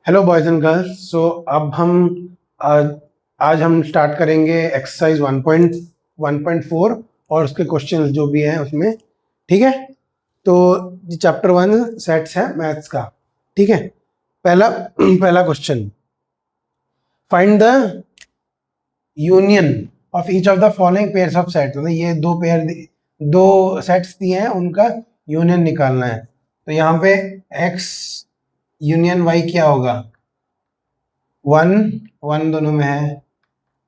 Hello boys and girls. So अब हम आज आज हम स्टार्ट करेंगे एक्सरसाइज 1.1.4 और उसके क्वेश्चंस जो भी हैं उसमें। ठीक है, तो चैप्टर 1 सेट्स है मैथ्स का। ठीक है, पहला पहला question, find the union of each of the following pairs of set. मतलब ये दो सेट्स दिए हैं, उनका यूनियन निकालना है। तो यहाँ पे एक्स यूनियन वाई क्या होगा? 1 दोनों में है,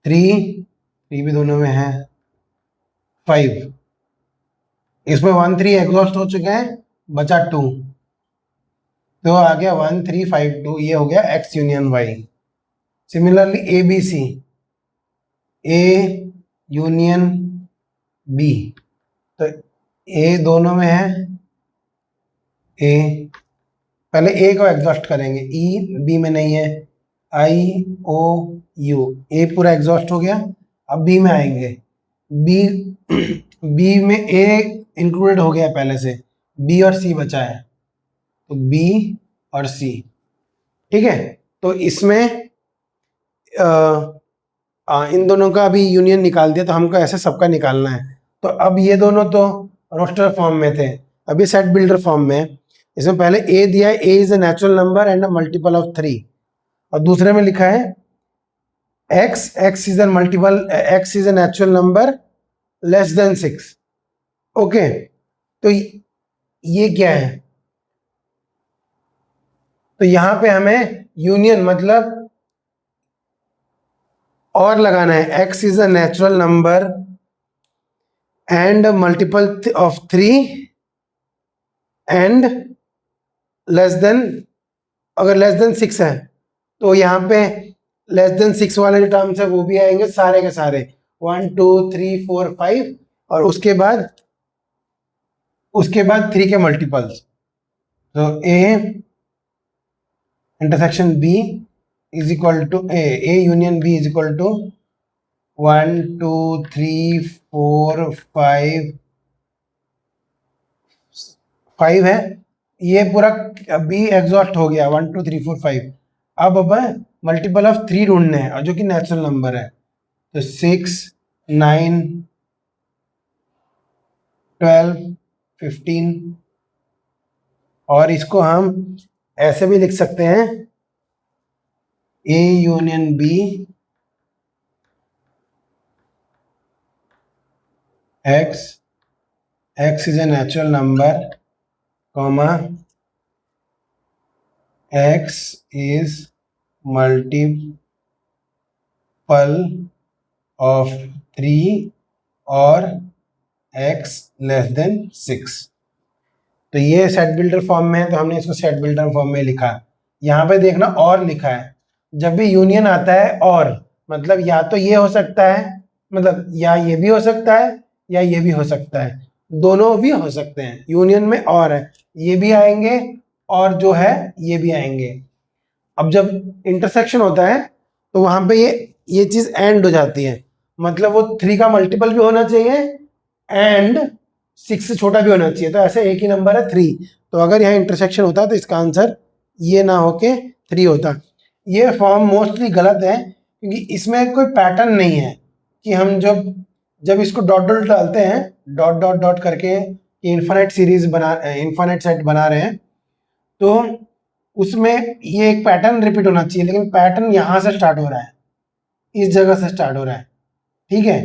3 भी दोनों में है, 5। इसमें 1 3 एग्जॉस्ट हो चुके हैं, बचा 2, तो आ गया 1 3 5 2। ये हो गया x union y. Similarly A B C, A union B, तो ए दोनों में है, ए पहले ए को एग्जॉस्ट करेंगे, ई बी में नहीं है, आई ओ यू, ए पूरा एग्जॉस्ट हो गया। अब बी में आएंगे, बी बी में ए इंक्लूडेड हो गया पहले से, बी और सी बचा है, तो बी और सी। ठीक है, तो इसमें इन दोनों का अभी यूनियन निकाल दिया, तो हमको ऐसे सबका निकालना है। तो अब ये दोनों तो रोस्टर फॉर्म में थे, अभी सेट बिल्डर फॉर्म में है। इसमें पहले ए दिया है, A is a natural number and a multiple of 3, और दूसरे में लिखा है x is a natural number less than 6। Okay, तो ये क्या है? तो यहां पे हमें यूनियन मतलब और लगाना है, x is a natural number and multiple of 3 and less then, अगर लेस देन 6 है तो यहाँ पे लेस देन 6 वाले जो टर्म्स है वो भी आएंगे सारे के सारे, 1 2 3 4 5, और उसके बाद 3 के मल्टीपल्स। तो A intersection B is equal to A union B is equal to 1 2 3 4 5 है। ये पूरा बी एग्जॉस्ट हो गया, 1 2 3 4 5। अब मल्टीपल ऑफ 3 ढूंढने हैं, और जो कि नेचुरल नंबर है, तो 6 9 12 15, और इसको हम ऐसे भी लिख सकते हैं, A union B x is a natural number, comma x is multiple of 3 और x लेस देन 6। तो ये सेट बिल्डर फॉर्म में है, तो हमने इसको सेट बिल्डर फॉर्म में लिखा। यहाँ पे देखना और लिखा है, जब भी यूनियन आता है और, मतलब या तो ये हो सकता है, मतलब या ये भी हो सकता है या ये भी हो सकता है, दोनों भी हो सकते हैं। यूनियन में और है, ये भी आएंगे और जो है ये भी आएंगे। अब जब इंटरसेक्शन होता है तो वहां पे ये चीज एंड हो जाती है, मतलब वो 3 का मल्टीपल भी होना चाहिए एंड 6 से छोटा भी होना चाहिए। तो ऐसे एक ही नंबर है 3, तो अगर यहाँ इंटरसेक्शन होता तो इसका आंसर ये ना होके 3 होता। ये फॉर्म मोस्टली गलत है, क्योंकि इसमें कोई पैटर्न नहीं है कि हम जब इसको डॉट डॉट डालते हैं, डॉट डॉट डॉट करके इन्फिनिट सेट बना रहे हैं, तो उसमें ये एक पैटर्न रिपीट होना चाहिए, लेकिन पैटर्न यहाँ से स्टार्ट हो रहा है, इस जगह से स्टार्ट हो रहा है। ठीक है,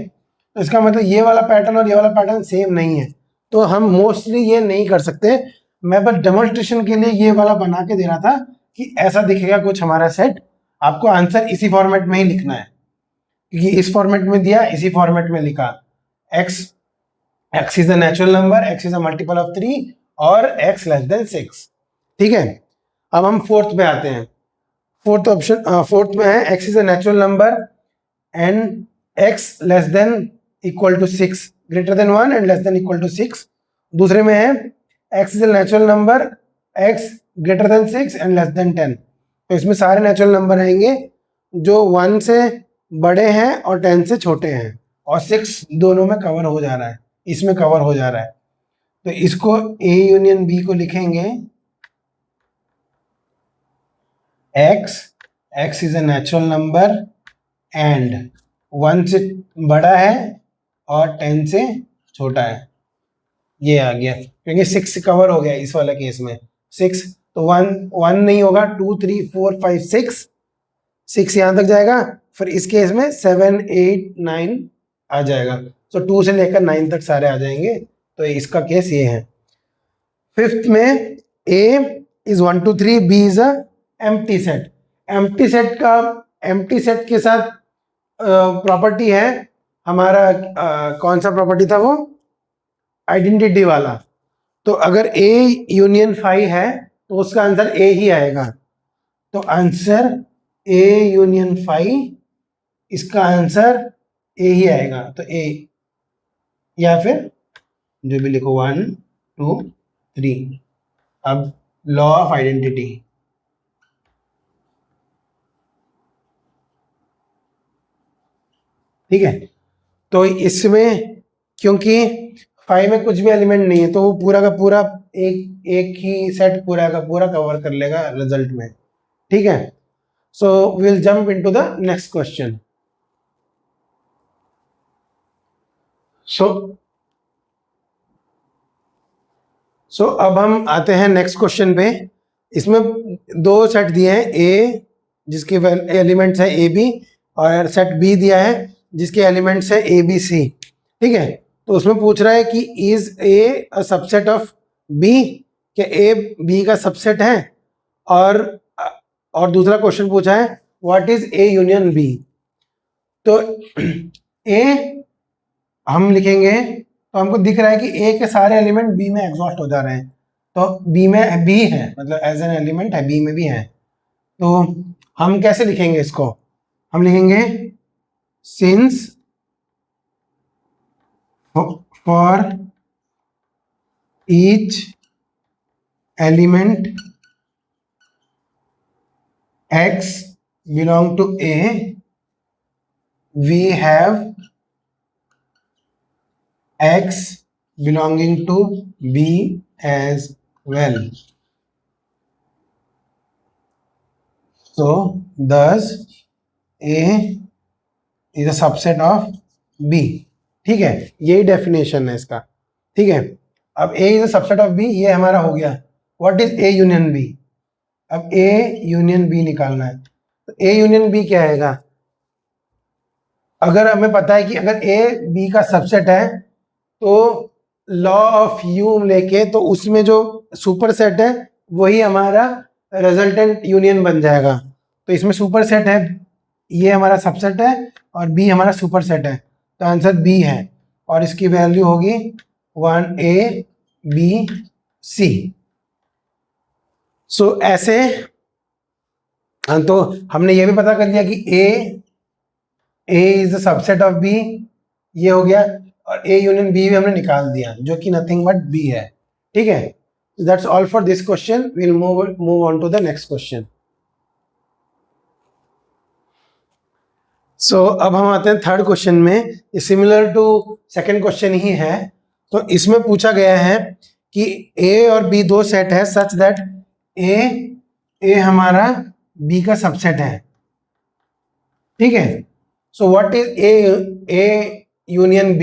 तो इसका मतलब ये वाला पैटर्न और ये वाला पैटर्न सेम नहीं है, तो हम मोस्टली ये नहीं कर सकते। मैं बस डेमोन्स्ट्रेशन के लिए ये वाला बना के दे रहा था कि ऐसा दिखेगा कुछ हमारा सेट। आपको आंसर इसी फॉर्मेट में ही लिखना है, क्योंकि इस फॉर्मेट में दिया, इसी फॉर्मेट में लिखा, x is a natural number, x is a multiple of 3 और एक्स लेस देन 6। ठीक है, अब हम फोर्थ पे आते हैं। फोर्थ में है x is a natural number and x less than equal to 6, greater than 1 and less than equal to 6। दूसरे में है x is a natural number, x greater than 6 and less than 10। तो इसमें सारे नेचुरल नंबर रहेंगे जो 1 से बड़े हैं और 10 से छोटे हैं, और 6 दोनों में कवर हो जा रहा है, इसमें कवर हो जा रहा है। तो इसको ए यूनियन बी को लिखेंगे x is a natural number and 1 से बड़ा है और 10 से छोटा है। ये आ गया क्योंकि 6 कवर हो गया इस वाले केस में। 6 तो 1 नहीं होगा, 2 3 4 5 6 यहां तक जाएगा, फिर इस केस में 7 8 9 आ जाएगा। तो 2 से लेकर 9 तक सारे आ जाएंगे। तो इसका केस ये है। फिफ्थ में A is 1 2 3, B is a empty set. Empty set के साथ प्रॉपर्टी है हमारा कौन सा प्रॉपर्टी था वो, आइडेंटिटी वाला। तो अगर A यूनियन फाई है तो उसका आंसर A ही आएगा। तो आंसर A यूनियन फाई, इसका आंसर A ही आएगा। तो A या फिर जो भी लिखो 1 2 3। अब लॉ ऑफ आइडेंटिटी, ठीक है। तो इसमें क्योंकि 5 में कुछ भी एलिमेंट नहीं है तो वो पूरा का पूरा एक ही सेट पूरा का पूरा कवर कर लेगा रिजल्ट में, ठीक है। So we will jump into the next question. So अब हम आते हैं नेक्स्ट क्वेश्चन पे। इसमें दो सेट दिए हैं, ए जिसके एलिमेंट्स है ए बी, और सेट बी दिया है जिसके एलिमेंट्स है ए बी सी, ठीक है। तो उसमें पूछ रहा है कि is A a subset of B, क्या ए बी का सबसेट है। और दूसरा क्वेश्चन पूछा है what is A union B. तो ए हम लिखेंगे तो हमको दिख रहा है कि ए के सारे एलिमेंट बी में एग्जॉस्ट हो जा रहे हैं। तो बी में बी है, मतलब एज एन एलिमेंट है, बी में भी है। तो हम कैसे लिखेंगे इसको, हम लिखेंगे since for each element x belong to A, we have x belonging to B as well. So thus A is a subset of B, ठीक है। यही डेफिनेशन है इसका, ठीक है। अब A is a subset of B, ये हमारा हो गया। What is A union B? अब A यूनियन B निकालना है। तो A यूनियन B क्या आएगा, अगर हमें पता है कि अगर A B का सबसेट है तो लॉ ऑफ यू लेके तो उसमें जो सुपर सेट है वही हमारा रिजल्टेंट यूनियन बन जाएगा। तो इसमें सुपर सेट है, ये हमारा सबसेट है और B हमारा सुपर सेट है, तो आंसर B है। और इसकी वैल्यू होगी 1A B C। सो ऐसे तो हमने ये भी पता कर लिया कि A is the subset of B, ये हो गया। और A यूनियन B भी हमने निकाल दिया जो कि नथिंग बट B है, ठीक है। That's all for this question, we will move on to the next question. So अब हम आते हैं थर्ड क्वेश्चन में। सिमिलर टू सेकंड क्वेश्चन ही है। तो इसमें पूछा गया है कि A और B दो सेट है सच दैट A हमारा B का सबसेट है, ठीक है। So what is A union B।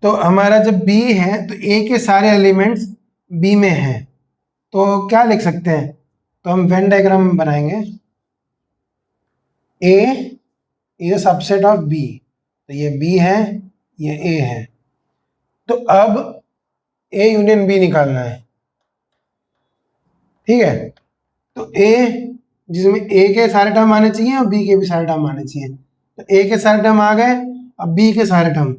तो हमारा जब B है तो A के सारे एलिमेंट्स B में हैं, तो क्या लिख सकते हैं, तो हम वेन डायग्राम बनाएंगे। A is a subset of B, तो ये B है ये A है। तो अब A यूनियन B निकालना है, ठीक है। तो A जिसमें A के सारे टर्म आने चाहिए और B के भी सारे टर्म आने चाहिए। तो A के सारे टर्म आ गए, अब B के सारे टर्म।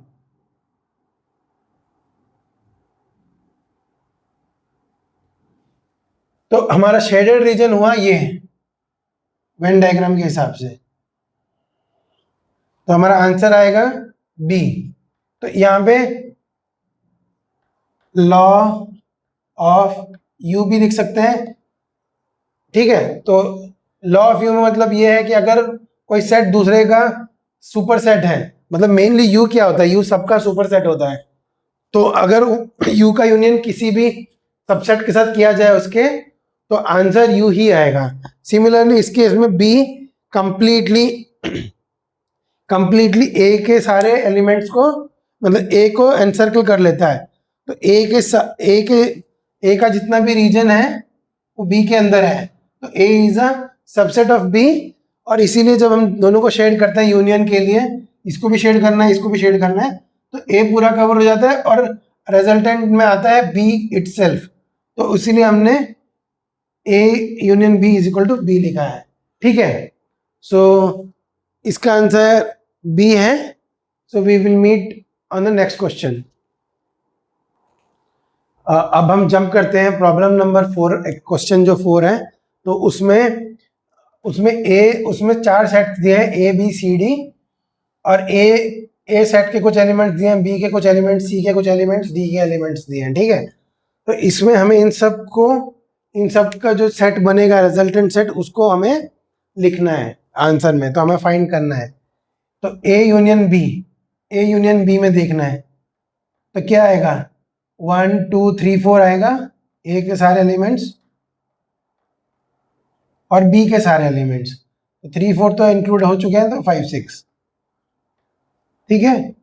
तो हमारा शेडेड रीजन हुआ ये वेन डायग्राम के हिसाब से, तो हमारा आंसर आएगा B। तो यहां पे लॉ ऑफ यू भी लिख सकते हैं, ठीक है। तो लॉ ऑफ यू में मतलब ये है कि अगर कोई सेट दूसरे का सुपर सेट है, मतलब मेनली यू क्या होता है, यू सबका सुपर सेट होता है। तो अगर यू का यूनियन किसी भी सबसेट के साथ किया जाए उसके, तो आंसर यू ही आएगा। सिमिलरली इस केस में बी कंप्लीटली ए के सारे एलिमेंट्स को, मतलब ए को एनसर्कल कर लेता है। तो ए का जितना भी रीजन है वो बी के अंदर है, तो A is a subset of B. और इसीलिए जब हम दोनों को शेड करते हैं यूनियन के लिए, इसको भी शेड करना है, इसको भी शेड करना है, तो ए पूरा कवर हो जाता है और रिजल्टेंट में आता है बी इटसेल्फ। तो इसीलिए हमने A union B is equal to B लिखा है। ठीक है, सो इसका आंसर बी है। So we will meet on the next question. अब हम जंप करते हैं प्रॉब्लम नंबर 4, क्वेश्चन जो 4 है। तो उसमें 4 सेट दिए हैं, ए बी सी डी, और ए सेट के कुछ एलिमेंट्स दिए हैं, बी के कुछ एलिमेंट्स, सी के कुछ एलिमेंट्स, डी के एलिमेंट्स दिए हैं। ठीक है, तो इसमें हमें इन सब का जो सेट बनेगा, रिजल्टेंट सेट, उसको हमें लिखना है आंसर में। तो हमें फाइंड करना है। तो ए यूनियन बी में देखना है। तो क्या आएगा, 1 2 3 4 आएगा ए के सारे एलिमेंट्स और बी के सारे एलिमेंट्स। तो 3 4 तो इंक्लूड हो चुके हैं, तो 5 6। ठीक है,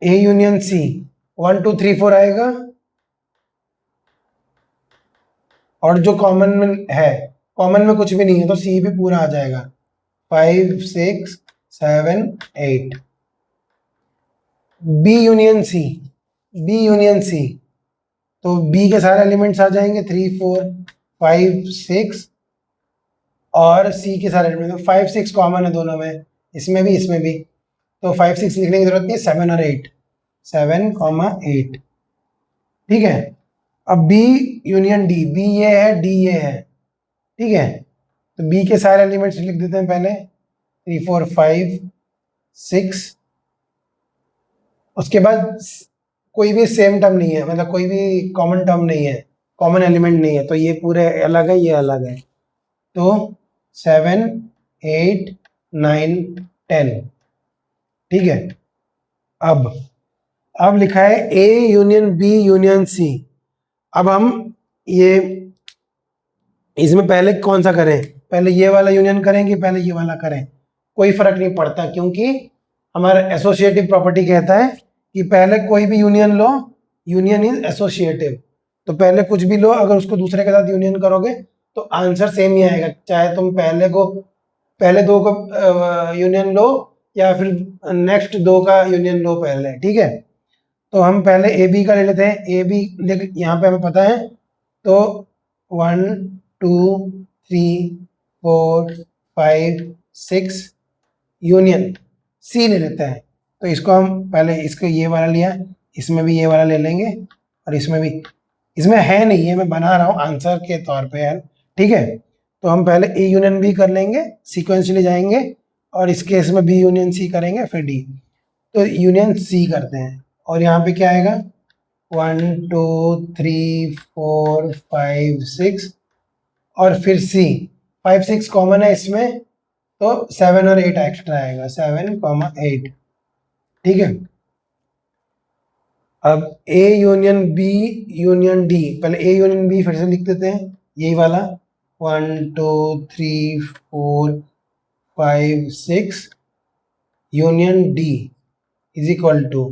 ए यूनियन सी 1 2 3 4 आएगा, और जो कॉमन में है, कॉमन में कुछ भी नहीं है, तो सी भी पूरा आ जाएगा, 5 6 7 8। बी यूनियन सी, तो बी के सारे एलिमेंट्स आ जाएंगे, 3 4 5 6, और सी के सारे एलिमेंट्स, 5 6 कॉमन है दोनों में, इसमें भी, तो 5 6 लिखने की जरूरत नहीं, 7 और 8, 7 8। ठीक है, अब बी यूनियन डी, बी ये है, डी ये है। ठीक है, तो बी के सारे एलिमेंट्स लिख देते हैं पहले, 3 4 5 6। उसके बाद कोई भी सेम टर्म नहीं है, मतलब कोई भी कॉमन टर्म नहीं है, कॉमन एलिमेंट नहीं है, तो ये पूरे अलग है, ये अलग है। तो 7 8 9 10। ठीक है, अब लिखा है A union B union C. अब हम ये इसमें पहले कौन सा करें, पहले ये वाला यूनियन करें कि पहले ये वाला करें, कोई फर्क नहीं पड़ता, क्योंकि हमारा एसोसिएटिव प्रॉपर्टी कहता है कि पहले कोई भी union low, union is associative. तो पहले कुछ भी लो, अगर उसको दूसरे के साथ यूनियन करोगे तो आंसर सेम ही आएगा, चाहे तुम पहले दो को यूनियन लो या फिर नेक्स्ट दो का यूनियन लो पहले। ठीक है, तो हम पहले ए बी का ले लेते हैं। ए बी यहाँ पे हमें पता है, तो 1 2 3 4 5 6 यूनियन सी ले लेते हैं। तो इसको हम पहले, इसको ये वाला लिया, इसमें भी ये वाला ले लेंगे, और इसमें भी, इसमें है नहीं है, मैं बना रहा हूँ आंसर के तौर पे है। ठीक है, तो हम पहले ए यूनियन बी कर लेंगे, सीक्वेंशली जाएंगे, और इस केस में बी यूनियन सी करेंगे, फिर डी। तो यूनियन सी करते हैं, और यहाँ पे क्या आएगा, 1 2 3 4 5 6, और फिर सी, 5 6 कॉमन है इसमें, तो 7 और 8 एक्स्ट्रा आएगा, 7 8। ठीक है, अब A union B union D, पहले ए यूनियन बी फिर से लिख देते हैं, यही वाला, 1 2 3 4 5 6 union D is equal to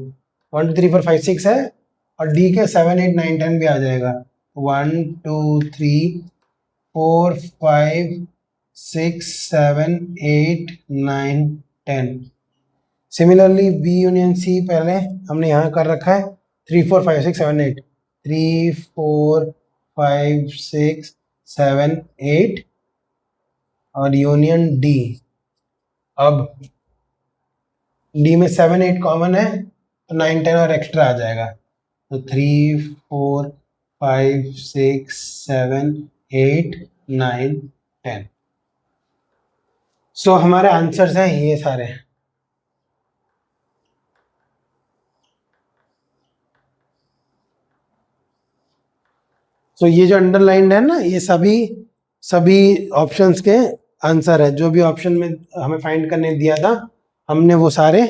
1 2 3 4 5 6 है, और डी के 7 8 9 10 भी आ जाएगा, 1 2 3 4 5 6 7 8 9 10। सिमिलरली बी यूनियन सी पहले हमने यहाँ कर रखा है, 3 4 5 6 7 8, 3 4 5 6 7 8, और यूनियन डी। अब डी में 7 8 कॉमन है, तो 9 10 और एक्स्ट्रा आ जाएगा, तो 3 4 5 6 7 8 9 10। सो हमारे आंसर्स हैं ये सारे। तो ये जो अंडरलाइंड है ना, ये सभी ऑप्शंस के आंसर है, जो भी ऑप्शन में हमें फाइंड करने दिया था हमने वो सारे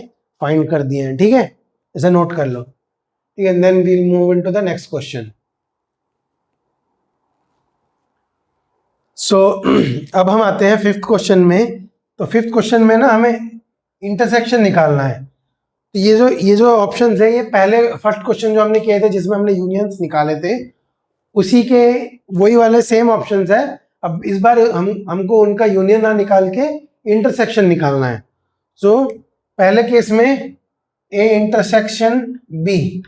फाइंड कर दिए हैं। ठीक है, इसे नोट कर लो। ठीक है, then we move into the next question. So अब हम आते हैं फिफ्थ क्वेश्चन में। तो फिफ्थ क्वेश्चन में ना हमें इंटरसेक्शन निकालना है। तो ये जो ऑप्शंस है, ये पहले फर्स्ट क्वेश्चन जो हमने किए थे जिसमें हमने यूनियंस निकाले थे, उसी के वही वाले सेम ऑप्शंस है। अब इस बार हमको उनका यूनियन ना निकाल के इंटरसेक्शन निकालना है। सो पहले केस में A intersection B,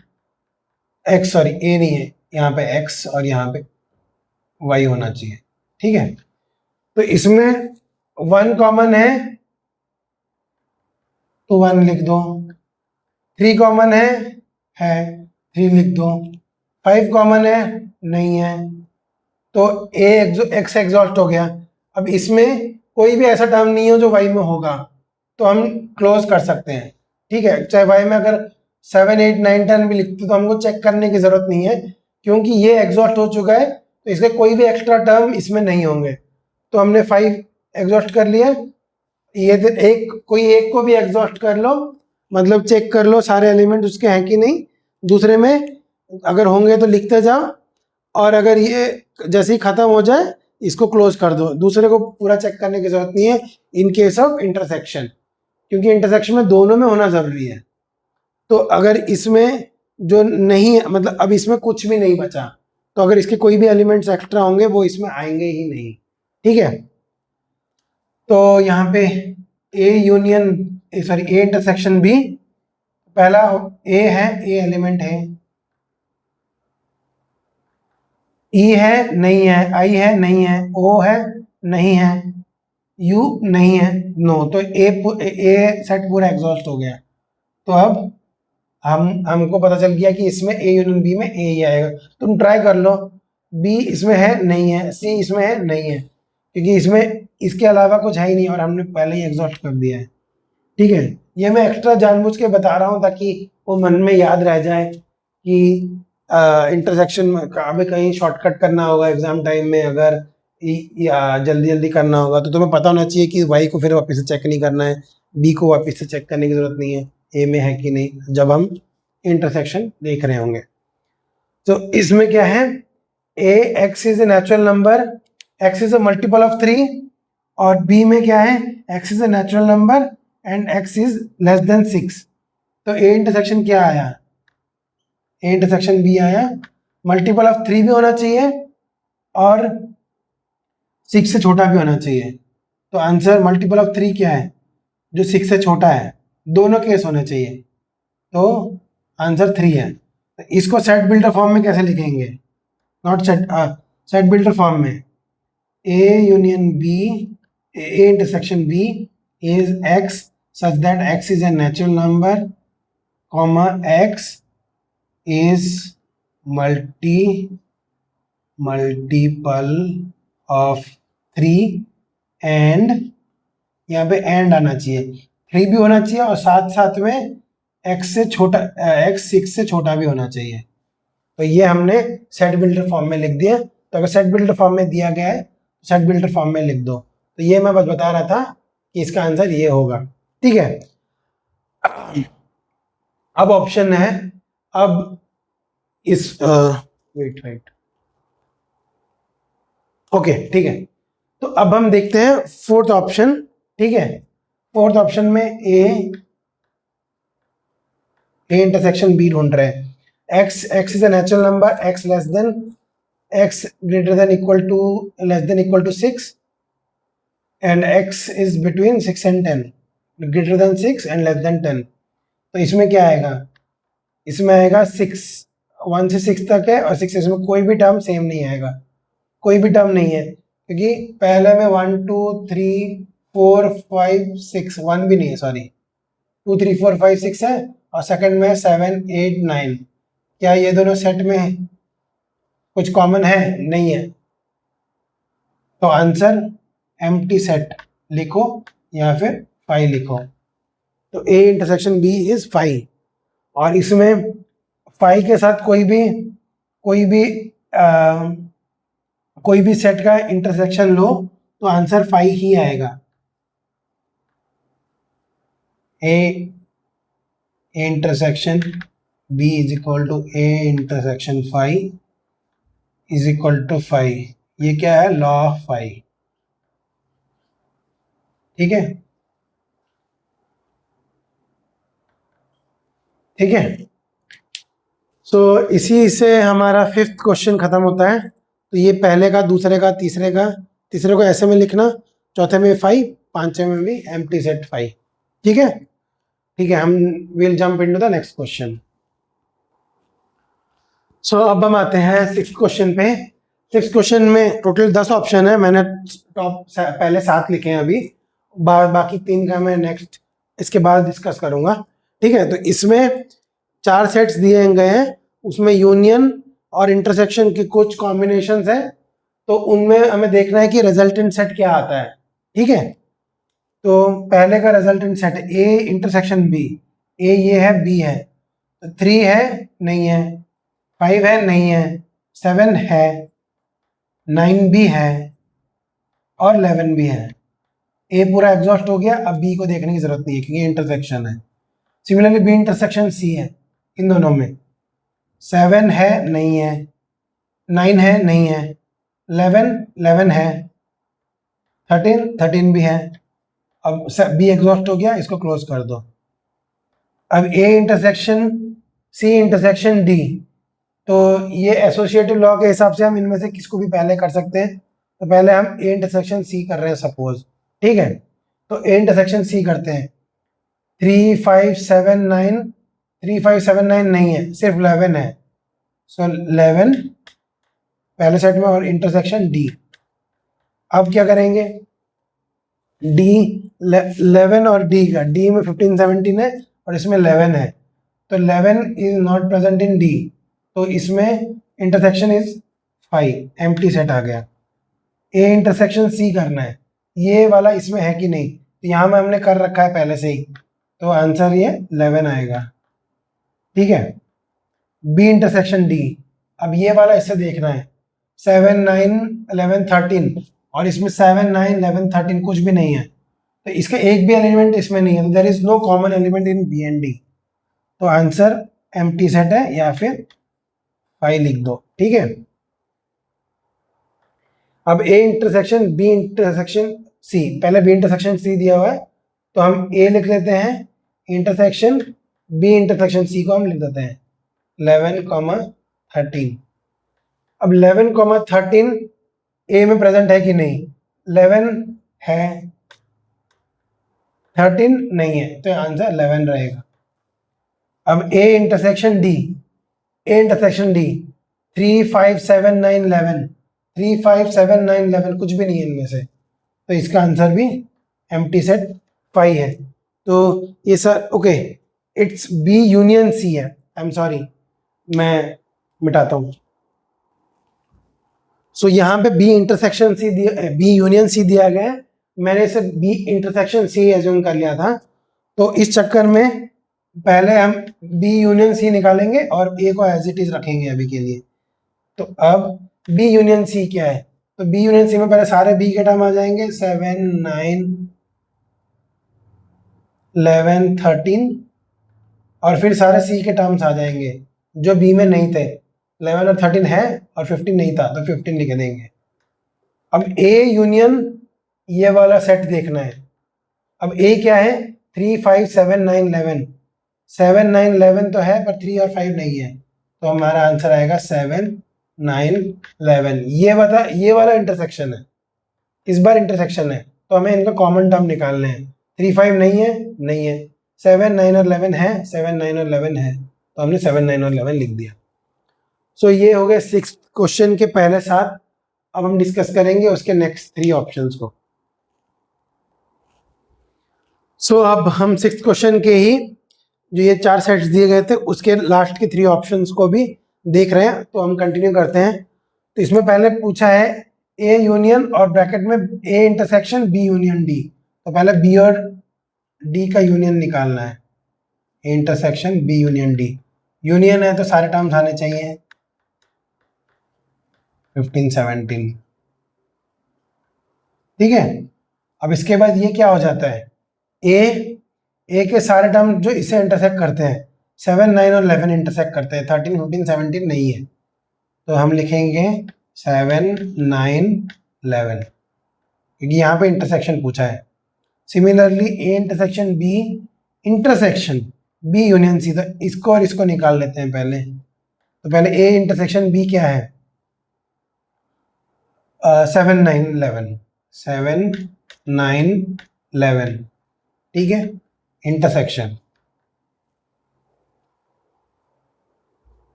x, sorry A नहीं है, यहाँ पे एक्स और यहाँ पे वाई होना चाहिए, ठीक है। तो इसमें 1 कॉमन है तो 1 लिख दो, 3 कॉमन है 3 लिख दो, 5 कॉमन है नहीं है, तो एक्स एग्जॉस्ट हो गया। अब इसमें कोई भी ऐसा टर्म नहीं है जो वाई में होगा, तो हम क्लोज कर सकते हैं, ठीक है। चाहे वाई में अगर 7, 8, 9, 10 भी लिखते तो हमको चेक करने की जरूरत नहीं है, क्योंकि ये एग्जॉस्ट हो चुका है, तो इसके कोई भी एक्स्ट्रा टर्म इसमें नहीं होंगे। तो हमने 5 एग्जॉस्ट कर लिया। ये कोई एक को भी एग्जॉस्ट कर लो, मतलब चेक कर लो सारे एलिमेंट उसके हैं कि नहीं, दूसरे में अगर होंगे तो लिखते जाओ, और अगर ये जैसे ही खत्म हो जाए इसको क्लोज कर दो। दूसरे को पूरा चेक करने की जरूरत नहीं है इन केस ऑफ इंटरसेक्शन, क्योंकि इंटरसेक्शन में दोनों में होना जरूरी है। तो अगर इसमें जो नहीं है, मतलब अब इसमें कुछ भी नहीं बचा, तो अगर इसके कोई भी एलिमेंट्स एक्स्ट्रा होंगे वो इसमें आएंगे ही नहीं, ठीक है। तो यहाँ पे A union, sorry A intersection B, पहला ए है, ए एलिमेंट है, ई है नहीं है, आई है नहीं है, ओ है नहीं है, यू नहीं है, नो। तो ए सेट पूरा एग्जॉस्ट हो गया। तो अब हमको पता चल गया कि इसमें ए यूनियन बी में ए ही आएगा। तुम ट्राई कर लो, बी इसमें है नहीं है, सी इसमें है नहीं है, क्योंकि इसमें इसके अलावा कुछ है ही नहीं और हमने पहले ही एग्जॉस्ट कर दिया है, ठीक है। ये मैं एक्स्ट्रा जानबूझ के बता रहा हूँ ताकि वो मन में याद रह जाए कि इंटरसेक्शन में हमें कहीं शॉर्टकट करना होगा एग्जाम टाइम में, अगर जल्दी जल्दी करना होगा तो तुम्हें पता होना चाहिए कि वाई को फिर वापस से चेक नहीं करना है, बी को वापस से चेक करने की जरूरत नहीं है ए में है कि नहीं, जब हम इंटरसेक्शन देख रहे होंगे। तो इसमें क्या है, A x is a natural number, x is a multiple of 3, और बी में क्या है, x is a natural number and x is less than 6। तो ए इंटरसेक्शन क्या आया, ए इंटरसेक्शन बी आया। मल्टीपल ऑफ 3 भी होना चाहिए और 6 से छोटा भी होना चाहिए। तो आंसर मल्टीपल ऑफ 3 क्या है, जो 6 से छोटा है, दोनों केस होने चाहिए, तो आंसर 3 है। तो इसको सेट बिल्डर फॉर्म में कैसे लिखेंगे, नॉट सेट बिल्डर फॉर्म में, A union B, A intersection B is x such that x is a natural number, comma x is multiple of 3 and यहाँ पे एंड आना चाहिए, 3 भी होना चाहिए और साथ साथ में x से छोटा, x 6 से छोटा भी होना चाहिए। तो ये हमने सेट बिल्डर फॉर्म में लिख दिया। तो अगर सेट बिल्डर फॉर्म में दिया गया है तो सेट बिल्डर फॉर्म में लिख दो। तो ये मैं बस बता रहा था कि इसका आंसर ये होगा, ठीक है। अब ऑप्शन है, अब इस वेट ओके, ठीक है। तो अब हम देखते हैं फोर्थ ऑप्शन, ठीक है। फोर्थ ऑप्शन में ए इंटरसेक्शन बी ढूंढ रहे हैं। X is a natural number, x less than, x greater than equal to, less than equal to 6 and x is between 6 and 10, greater than 6 and less than 10। तो इसमें क्या आएगा, इसमें आएगा 6, 1 से 6 तक है और 6, इसमें कोई भी टर्म सेम नहीं आएगा, कोई भी टर्म नहीं है, क्योंकि पहले में 1 2 3 4 5 6, 1 भी नहीं है, सॉरी 2 3 4 5 6 है, और सेकंड में 7 8 9। क्या ये दोनों सेट में है, कुछ कॉमन है, नहीं है। तो आंसर एम्प्टी सेट लिखो या फिर 5 लिखो। तो ए इंटरसेक्शन बी इज 5, और इसमें 5 के साथ कोई भी सेट का इंटरसेक्शन लो तो आंसर 5 ही आएगा। A intersection B is equal to A intersection 5 is equal to 5, ये क्या है, लॉ ऑफ फाई, ठीक है, ठीक है। सो इसी से हमारा फिफ्थ क्वेश्चन खत्म होता है। तो ये पहले का, दूसरे का, तीसरे को ऐसे में लिखना, चौथे में फाई, पांचवे में भी एम्प्टी सेट फाई, ठीक है, ठीक है। हम will jump into the next question. So अब हम आते हैं सिक्स क्वेश्चन पे। सिक्स क्वेश्चन में टोटल 10 ऑप्शन है, मैंने टॉप पहले 7 लिखे हैं अभी, बाकी 3 का मैं नेक्स्ट इसके बाद डिस्कस करूंगा, ठीक है। तो इसमें 4 सेट्स दिए गए हैं, उसमें यूनियन और इंटरसेक्शन के कुछ कॉम्बिनेशंस हैं, तो उनमें हमें देखना है कि रिजल्टेंट सेट क्या आता है, ठीक है। तो पहले का resultant set A intersection B, A ये है, बी है, तो 3 है, नहीं है, 5 है, नहीं है, 7 है, 9 भी है और 11 भी है। ए पूरा एग्जॉस्ट हो गया, अब बी को देखने की जरूरत नहीं है क्योंकि इंटरसेक्शन है। सिमिलरली बी इंटरसेक्शन सी है, इन दोनों में 7 है, नहीं है, 9 है, नहीं है, 11 है, 13 भी है। अब बी एग्जॉस्ट हो गया, इसको क्लोज कर दो। अब A intersection C intersection D, तो ये एसोसिएटिव लॉ के हिसाब से हम इनमें से किसको भी पहले कर सकते हैं। तो पहले हम ए इंटरसेक्शन सी कर रहे हैं सपोज, ठीक है। तो ए इंटरसेक्शन सी करते हैं, 3 5 7 9, 3 5 7 9 नहीं है, सिर्फ 11 है, सो 11 पहले सेट में और इंटरसेक्शन डी। अब क्या करेंगे, डी 11 और डी का, डी में 15 17 है और इसमें 11 है, तो 11 is not present in D, तो इसमें इंटरसेक्शन इज 5, एम्प्टी सेट आ गया। ए इंटरसेक्शन सी करना है, ये वाला इसमें है कि नहीं, तो यहाँ में हमने कर रखा है पहले से ही, तो आंसर ये 11 आएगा, ठीक है। बी इंटरसेक्शन डी, अब ये वाला इससे देखना है, 7 9 11 13 और इसमें 7 9 11 13 कुछ भी नहीं है, तो इसका एक भी एलिमेंट इसमें नहीं है, there is no common element in B and D, तो आंसर एम्प्टी सेट है या फिर 5 लिख दो, ठीक है। अब A intersection B intersection C, पहले बी इंटरसेक्शन सी दिया हुआ है तो हम ए लिख लेते हैं, इंटरसेक्शन बी इंटरसेक्शन सी को हम लिख देते हैं 11 13। अब 11 13 ए में प्रेजेंट है कि नहीं, 11 है, 13 नहीं है, तो आंसर 11 रहेगा। अब A intersection D, A intersection D 3 5 7 9 11, 3 5 7 9 11 कुछ भी नहीं है इनमें से, तो इसका आंसर भी एम्प्टी सेट 5 है। तो ये sir okay, it's B union C है, आई एम सॉरी, मैं मिटाता हूँ। सो यहाँ पे बी इंटरसेक्शन सी दिया, बी यूनियन सी दिया गया है, मैंने इसे बी इंटरसेक्शन सी एज्यूम कर लिया था, तो इस चक्कर में पहले हम बी यूनियन सी निकालेंगे और ए को एज इट इज रखेंगे अभी के लिए। तो अब बी यूनियन सी क्या है, तो बी यूनियन सी में पहले सारे बी के टर्म आ जाएंगे, 7 9 11 13 और फिर सारे सी के टर्म्स आ जाएंगे जो बी में नहीं थे, 11 और 13 है और 15 नहीं था, तो 15 लिख देंगे। अब ए यूनियन ये वाला सेट देखना है, अब ए क्या है, 3 5 7 9 11, 7 9 11 तो है पर 3 और 5 नहीं है, तो हमारा आंसर आएगा 7 9 11। ये वाला इंटरसेक्शन है, इस बार इंटरसेक्शन है, तो हमें इनका कॉमन टर्म निकालने हैं। 3 5 नहीं है, नहीं है, 7 9 और 11 है, 7 9 और 11 है, तो हमने 7 9 और 11 लिख दिया। सो ये हो गए 6 क्वेश्चन के पहले 7। अब हम डिस्कस करेंगे उसके नेक्स्ट 3 ऑप्शंस को। सो अब हम 6 क्वेश्चन के ही जो ये 4 सेट्स दिए गए थे उसके लास्ट के 3 ऑप्शंस को भी देख रहे हैं, तो हम कंटिन्यू करते हैं। तो इसमें पहले पूछा है ए यूनियन और ब्रैकेट में A intersection B union D, तो पहले बी और डी का यूनियन निकालना है, A intersection B union D, union है तो सारे टर्म्स आने चाहिए, 15 17, ठीक है। अब इसके बाद ये क्या हो जाता है, ए के सारे टर्म जो इसे इंटरसेक्ट करते हैं, 7 9 और 11 इंटरसेक्ट करते हैं, 13 15 17 नहीं है, तो हम लिखेंगे 7 9 11, क्योंकि यहाँ पे इंटरसेक्शन पूछा है। Similarly A intersection B union C, तो इसको और इसको निकाल लेते हैं पहले। तो पहले ए इंटरसेक्शन बी क्या है, 7 9 11, 7 9 11, ठीक है। इंटरसेक्शन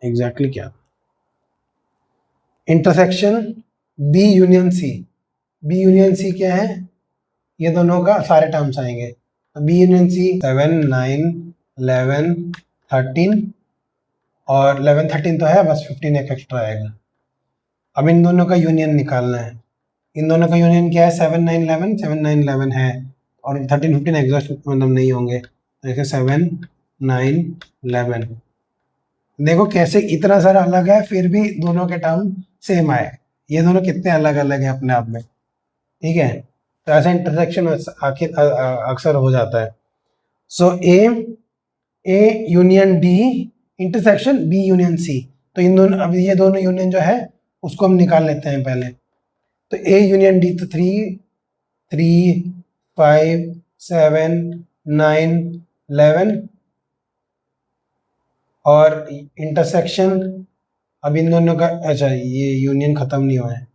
एग्जैक्टली क्या, इंटरसेक्शन बी यूनियन सी क्या है, ये दोनों का सारे टर्म्स आएंगे। तो बी यूनियन सी 7 9 11 13, और 11 13 तो है, बस 15 एक एक्स्ट्रा आएगा। अब इन दोनों का यूनियन निकालना है। इन दोनों का यूनियन क्या है, 7 9 11, 7 9 11 है, और 13 15 एग्जॉस्ट मतलब नहीं होंगे, तो ऐसे 7 9 11। देखो कैसे इतना सारा अलग है, फिर भी दोनों के टर्म सेम आए। ये दोनों कितने अलग अलग है अपने आप में, ठीक है। तो ऐसा इंटरसेक्शन आखिर अक्सर हो जाता है। So A union D intersection B union C, तो इन दोनों, अब ये दोनों यूनियन जो है उसको हम निकाल लेते हैं पहले। तो ए यूनियन डी, तो 3 3 5 7 9 11, और इंटरसेक्शन, अब इन दोनों का, अच्छा ये यूनियन खत्म नहीं हुआ है,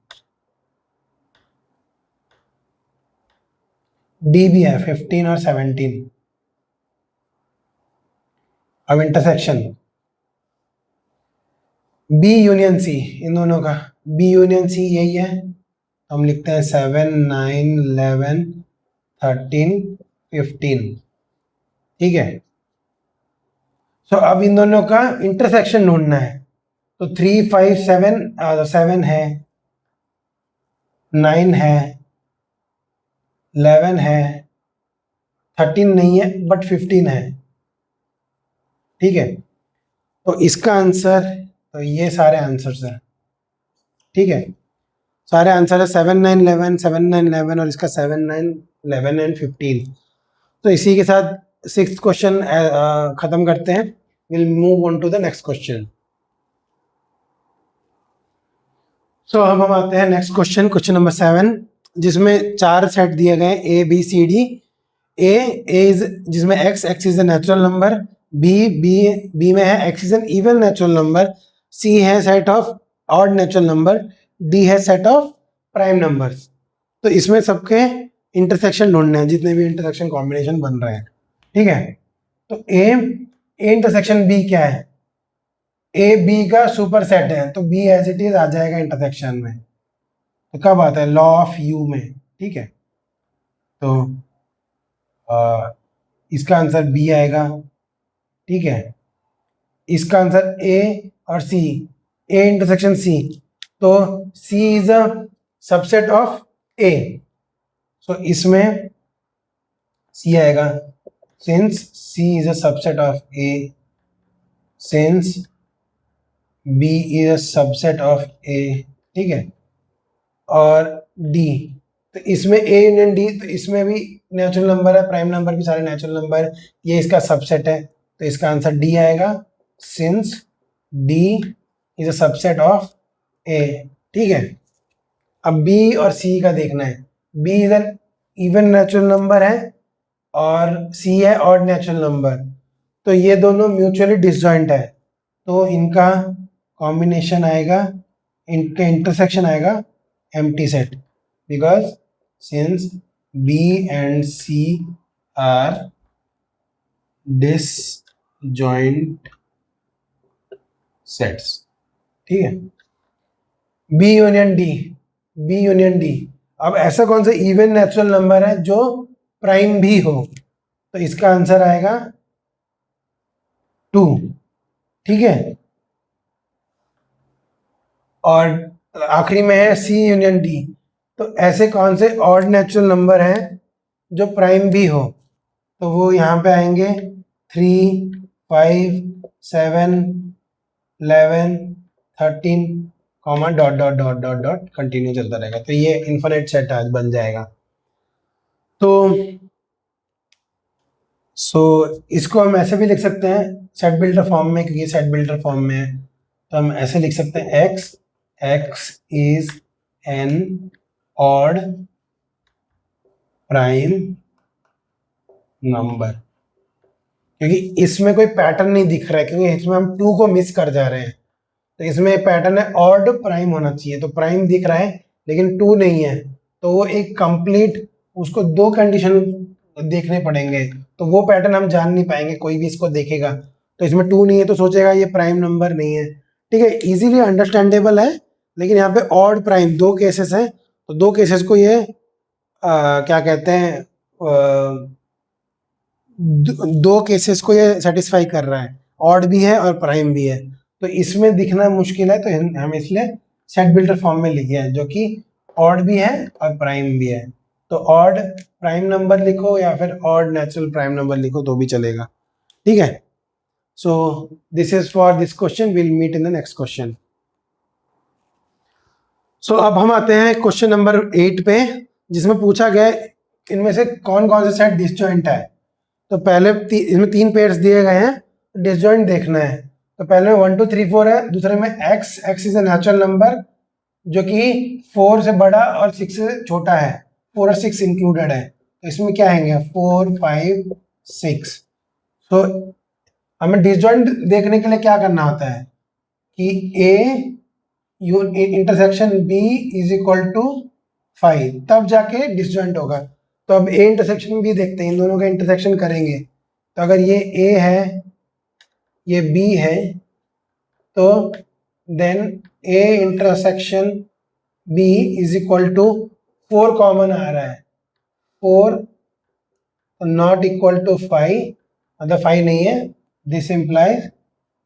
डी भी है 15 और 17। अब इंटरसेक्शन बी यूनियन सी, इन दोनों का बी यूनियन सी यही है, तो हम लिखते हैं 7 9 11 13 15, ठीक है। सो अब इन दोनों का इंटरसेक्शन ढूंढना है। तो 3 5 7 7 है, 9 है, 11 है, 13 नहीं है बट 15 है, ठीक है। तो इसका आंसर, तो ये सारे आंसर्स हैं, ठीक है। सारे आंसर है 7 9 11 7 9 11, और इसका 7 9 11 एंड 15। तो इसी के साथ 6th क्वेश्चन खत्म करते हैं। Will move on to the next question. So अब हम आते हैं नेक्स्ट क्वेश्चन नंबर 7, जिसमें 4 सेट दिए गए A B C D. A is, जिसमें x is a natural number, B में है x is an even natural number, C है set of odd natural number, D है सेट ऑफ प्राइम नंबर्स। तो इसमें सबके इंटरसेक्शन ढूंढने हैं, जितने भी इंटरसेक्शन कॉम्बिनेशन बन रहे हैं, ठीक है। तो ए इंटरसेक्शन बी क्या है, ए बी का सुपर सेट है, तो बी एज इट इज आ जाएगा इंटरसेक्शन में। तो कब आता है, लॉ ऑफ यू में, ठीक है। तो इसका आंसर बी आएगा, ठीक है। इसका आंसर ए और सी, ए इंटरसेक्शन सी, तो C is a subset of A, so इसमें सी आएगा, since C is a subset of A, since B is a subset of A, ठीक है। और डी, तो इसमें ए यूनियन डी, तो इसमें भी नेचुरल नंबर है, प्राइम नंबर भी सारे नेचुरल नंबर, ये इसका सबसेट है, तो इसका आंसर डी आएगा, since D is a subset of A, ठीक है। अब बी और सी का देखना है। B is an even natural number है, और सी है ऑड नेचुरल नंबर, तो ये दोनों म्यूचुअली डिसजॉइंट है, तो इनका कॉम्बिनेशन आएगा, इनका इंटरसेक्शन आएगा empty set, because since B and C are disjoint sets, ठीक है। B यूनियन डी, अब ऐसा कौन सा इवन नेचुरल नंबर है जो प्राइम भी हो, तो इसका आंसर आएगा 2, ठीक है। और आखिरी में है सी यूनियन डी, तो ऐसे कौन से ऑड नेचुरल नंबर हैं जो प्राइम भी हो, तो वो यहाँ पे आएंगे 3 5 7 11 13 comma dot dot dot dot dot continue चलता रहेगा, तो ये इन्फिनिट सेट आज बन जाएगा। तो इसको हम ऐसे भी लिख सकते हैं सेट बिल्डर फॉर्म में, क्योंकि सेट बिल्डर फॉर्म में है। तो हम ऐसे लिख सकते हैं x is an odd prime number, क्योंकि इसमें कोई पैटर्न नहीं दिख रहा है, क्योंकि इसमें हम 2 को मिस कर जा रहे हैं। तो इसमें पैटर्न है ऑड प्राइम होना चाहिए, तो प्राइम दिख रहा है लेकिन 2 नहीं है, तो वो एक कंप्लीट, उसको 2 कंडीशन देखने पड़ेंगे, तो वो पैटर्न हम जान नहीं पाएंगे, कोई भी इसको देखेगा तो इसमें 2 नहीं है तो सोचेगा ये प्राइम नंबर नहीं है। ठीक है, इजीली अंडरस्टैंडेबल है, लेकिन यहाँ पे ऑड प्राइम 2 केसेस हैं, तो 2 केसेस को ये क्या कहते हैं, दो केसेस को ये सेटिस्फाई कर रहा है, ऑड भी है और प्राइम भी है, तो इसमें दिखना मुश्किल है, तो हम इसलिए सेट बिल्डर फॉर्म में लिखे हैं, जो कि ऑड भी है और प्राइम भी है। तो ऑड प्राइम नंबर लिखो या फिर ऑड नेचुरल प्राइम नंबर लिखो तो भी चलेगा। ठीक है, so this is for this question, will meet in the next question. So अब हम आते हैं क्वेश्चन नंबर 8 पे, जिसमें पूछा गया इनमें से कौन कौन से सेट डिसजॉइंट है। तो पहले इसमें 3 पेयर्स दिए गए हैं, डिसजॉइंट देखना है। तो पहले में 1 2 3 4 है, दूसरे में x is a natural number जो कि 4 से बड़ा और 6 से छोटा है, 4 और 6 इंक्लूडेड है, तो इसमें क्या आएंगे 4 5 6। तो हमें डिसजॉइंट देखने के लिए क्या करना होता है कि a intersection b is equal to 5, तब जाके डिसजॉइंट होगा। तो अब a इंटरसेक्शन b देखते हैं, इन दोनों का इंटरसेक्शन करेंगे, तो अगर ये a है ये b है, तो then a intersection b is equal to 4 common आ रहा है, 4 नॉट इक्वल टू 5, मतलब 5 नहीं है, दिस इंप्लाइज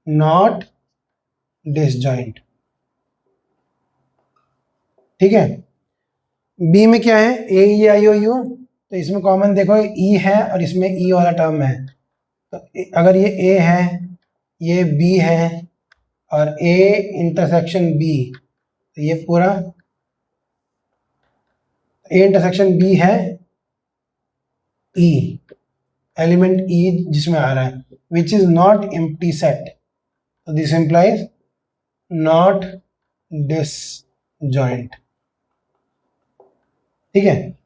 नॉट डिसजॉइंट। ठीक है, बी में क्या है ए ई आई ओ यू, तो इसमें कॉमन देखो ई है और इसमें ई वाला टर्म है, तो अगर ये ए है ये बी है और ए इंटरसेक्शन बी, तो ये पूरा ए इंटरसेक्शन बी है ई, एलिमेंट ई जिसमें आ रहा है, विच इज नॉट एम्प्टी सेट, तो दिस इंप्लाइज नॉट डिसजॉइंट। ठीक है,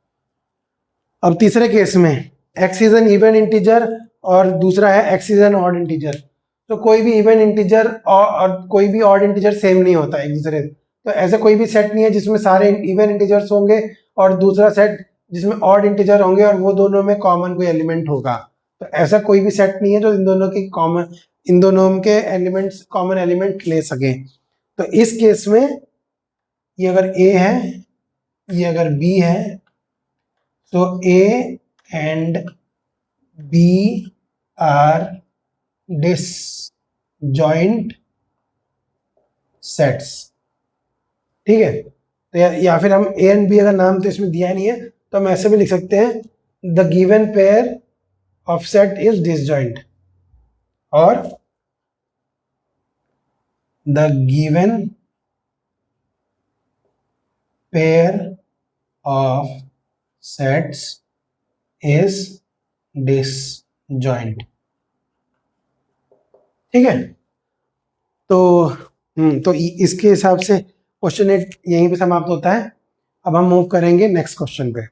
अब तीसरे केस में x is an even integer और दूसरा है x is an odd integer. तो कोई भी इवन इंटीजर और कोई भी ऑड इंटीजर सेम नहीं होता एक दूसरे, तो ऐसा कोई भी सेट नहीं है जिसमें सारे इवन इंटीजर्स होंगे और दूसरा सेट जिसमें ऑड इंटीजर होंगे और वो दोनों में कॉमन कोई एलिमेंट होगा। तो ऐसा कोई भी सेट नहीं है जो इन दोनों के एलिमेंट्स कॉमन एलिमेंट ले सके। तो इस केस में ये अगर a है ये अगर b है, तो a and b are disjoint sets। ठीक है, तो या फिर हम a and b, अगर नाम तो इसमें दिया नहीं है तो हम ऐसे भी लिख सकते हैं the given pair of set is disjoint, और the given pair of sets is disjoint. ठीक है, तो इसके हिसाब से क्वेश्चन 8 यहीं पे समाप्त होता है। अब हम मूव करेंगे नेक्स्ट क्वेश्चन पे।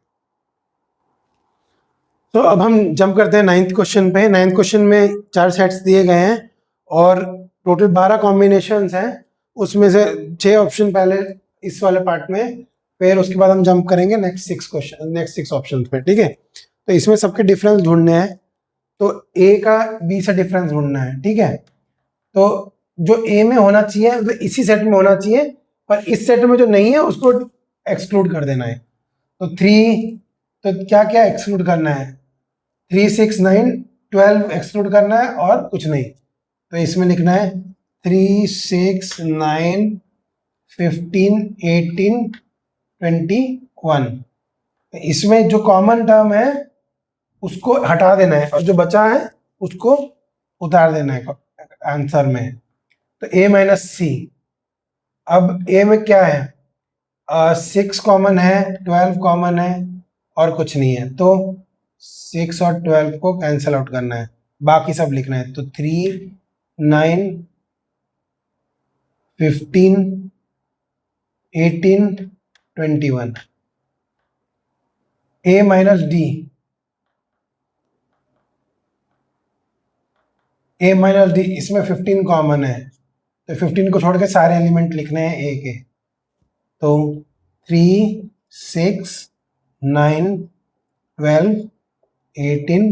तो अब हम जंप करते हैं 9th क्वेश्चन पे। 9th क्वेश्चन में 4 सेट्स दिए गए हैं और टोटल 12 कॉम्बिनेशंस हैं, उसमें से 6 ऑप्शन पहले इस वाले पार्ट में, फिर उसके बाद हम जंप करेंगे नेक्स्ट 6 ऑप्शन पे। ठीक है, तो इसमें सबके डिफरेंस ढूंढने हैं, तो ए का बी से डिफरेंस ढूंढना है। ठीक है, तो जो ए में होना चाहिए वो इसी सेट में होना चाहिए, पर इस सेट में जो नहीं है उसको एक्सक्लूड कर देना है। तो 3, तो क्या क्या एक्सक्लूड करना है, 3 6 9 12 एक्सक्लूड करना है और कुछ नहीं। तो इसमें लिखना है 3 6 9 15 18 21। इसमें जो कॉमन टर्म है उसको हटा देना है और जो बचा है उसको उतार देना है आंसर में। तो a माइनस सी, अब a में क्या है 6 कॉमन है, 12 कॉमन है और कुछ नहीं है, तो 6 और 12 को कैंसिल आउट करना है, बाकी सब लिखना है। तो 3 9 15, 18, 21। A minus D, A minus D, इसमें 15 कॉमन है, तो 15 को छोड़ के सारे एलिमेंट लिखने हैं ए के। तो 3, 6, 9, 12, 18,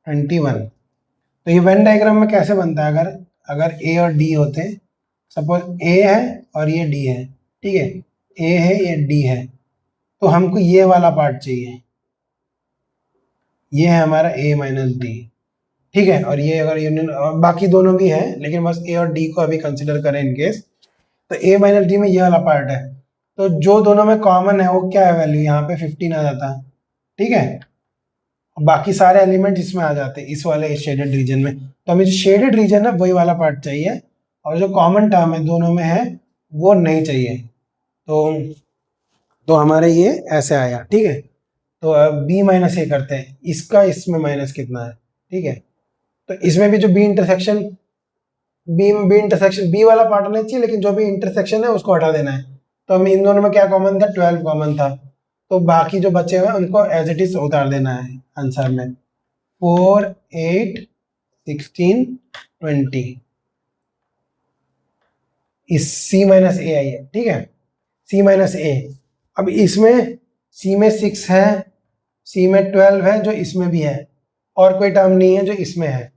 21। तो ये वेन डायग्राम में कैसे बनता है, अगर अगर ए और डी होते, सपोज ए है और ये डी है, ठीक है, ए है ये डी है, तो हमको ये वाला पार्ट चाहिए, ये है हमारा ए माइनस डी, ठीक है। और ये अगर यूनियन, बाकी दोनों भी है लेकिन बस ए और डी को अभी कंसिडर करें इन केस, तो ए माइनस डी में ये वाला पार्ट है, तो जो दोनों में कॉमन है वो क्या है, वैल्यू यहाँ पे 15 आ जाता है, ठीक है। बाकी सारे एलिमेंट इसमें आ जाते हैं, इस वाले शेडेड रीजन में। तो हमें जो शेडेड रीजन है वही वाला पार्ट चाहिए, और जो कॉमन टर्म है दोनों में है वो नहीं चाहिए। तो हमारे ये ऐसे आया, ठीक है। तो अब बी माइनस ए करते हैं, इसका इसमें माइनस कितना है, ठीक है। तो इसमें भी जो बी इंटरसेक्शन, बी वाला पार्ट होना चाहिए, लेकिन जो भी इंटरसेक्शन है उसको हटा देना है। तो हमें इन दोनों में क्या कॉमन था, 12 कॉमन था, तो बाकी जो बचे हुए उनको एज इट इज उतार देना है आंसर में। 4, 8, 16, 20, इस सी माइनस ए आई है, ठीक है, सी माइनस ए। अब इसमें सी में 6 है, सी में 12 है जो इसमें भी है, और कोई टर्म नहीं है जो इसमें है,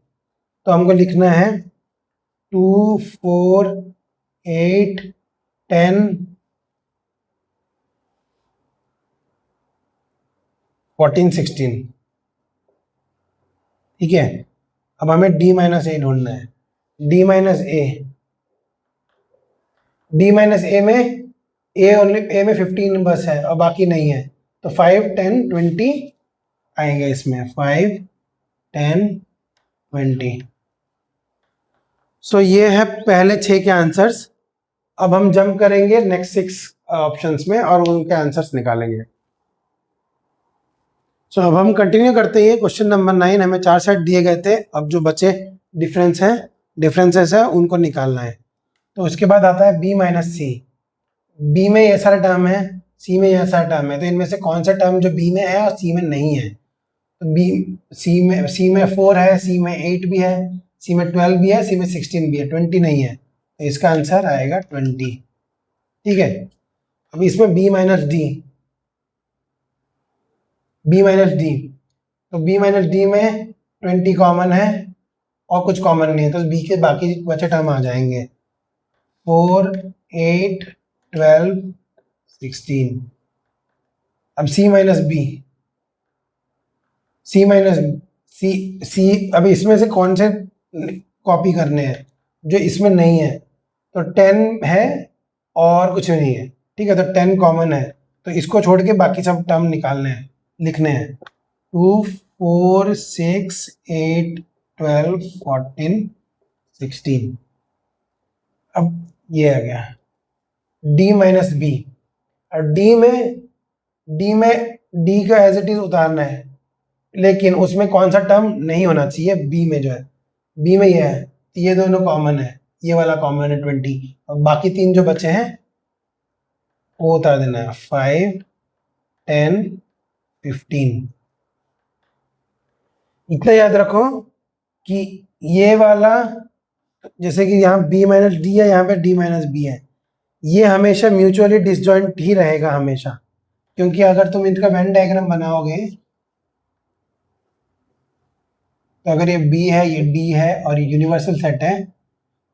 तो हमको लिखना है 2, 4, 8, 10, 14, 16, ठीक है। अब हमें डी माइनस ए ढूंढना है, डी माइनस ए, डी माइनस ए में ए ओनली, ए में 15 बस है और बाकी नहीं है, तो 5, 10, 20 आएंगे इसमें, 5, 10, 20। सो ये है पहले 6 के आंसर्स। अब हम जंप करेंगे नेक्स्ट 6 ऑप्शंस में और उनके आंसर्स निकालेंगे। सो अब हम कंटिन्यू करते हैं। क्वेश्चन नंबर 9, हमें 4 सेट दिए गए थे, अब जो बचे डिफरेंसेस है उनको निकालना है। तो उसके बाद आता है बी माइनस सी, बी में ये सारे टर्म है, सी में ये सारे टर्म है, तो इनमें से कौन सा टर्म जो बी में है और सी में नहीं है। तो बी, सी में 4 है, सी में 8 भी है, सी में 12 भी है, सी में 16 भी है, 20 नहीं है, तो इसका आंसर आएगा 20, ठीक है। अब इसमें B minus D, B minus D, तो बी माइनस डी में 20 कॉमन है और कुछ कॉमन नहीं है, तो बी के बाकी बचे टर्म आ जाएंगे, 4, 8, 12, 16। अब सी माइनस बी, सी माइनस सी, अब इसमें से कौन से कॉपी करने हैं, जो इसमें नहीं है, तो 10 है और कुछ नहीं है, ठीक है, तो 10 कॉमन है, तो इसको छोड़ के बाकी सब टर्म निकालने हैं, लिखने हैं। 2, 4, 6, 8, 12, 14, 16। अब ये आ गया डी माइनस बी, और डी डी का एज इट इज उतारना है, लेकिन उसमें कौन सा टर्म नहीं होना चाहिए, बी में जो है, बी में ये है, ये दोनों कॉमन है, ये वाला कॉमन है 20, और बाकी 3 जो बचे हैं वो उतार देना है, 5, 10, 15। इतना याद रखो कि ये वाला, जैसे कि यहाँ बी माइनस डी है, यहाँ पे डी माइनस बी है, ये हमेशा म्यूचुअली डिसजॉइंट ही रहेगा हमेशा, क्योंकि अगर तुम इनका वेन डायग्राम बनाओगे, तो अगर ये बी है, ये डी है और ये यूनिवर्सल सेट है,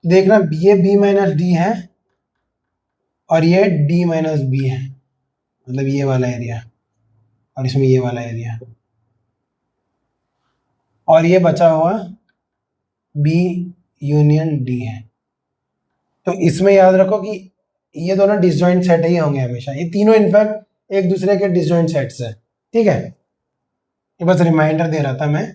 देखना ये बी माइनस डी है और ये डी माइनस बी है, मतलब ये वाला एरिया और इसमें ये वाला एरिया, और ये बचा हुआ बी यूनियन डी है। तो इसमें याद रखो कि ये दोनों डिसजॉइंट सेट ही होंगे हमेशा, ये तीनों इनफैक्ट एक दूसरे के डिसजॉइंट सेट्स है, ठीक है। ये बस रिमाइंडर दे रहा था मैं।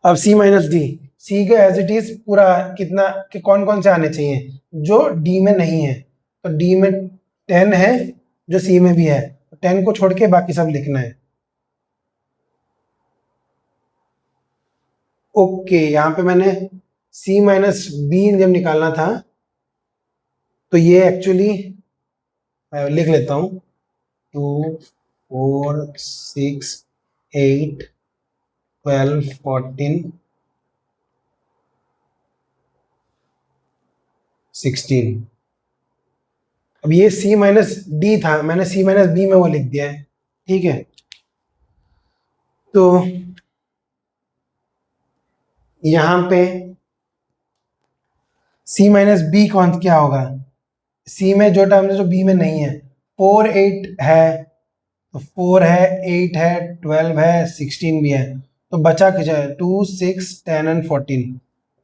अब सी माइनस डी, सी के एज इट इज पूरा कितना कि कौन कौन से आने चाहिए जो डी में नहीं है, तो डी में 10 है जो सी में भी है, 10 को छोड़ के बाकी सब लिखना है। ओके, यहाँ पे मैंने सी माइनस बी जब निकालना था तो ये एक्चुअली मैं लिख लेता हूँ 2 4 6 8 12 14 16। अब ये C माइनस डी था, मैंने C माइनस बी में वो लिख दिया है, ठीक है। तो यहाँ पे C माइनस बी कौन क्या होगा, C में जो टर्म है जो B में नहीं है, 4 8 है, तो 4 है, 8 है, 12 है, 16 भी है, तो बचा कुछ है 2 6 10 एंड 14,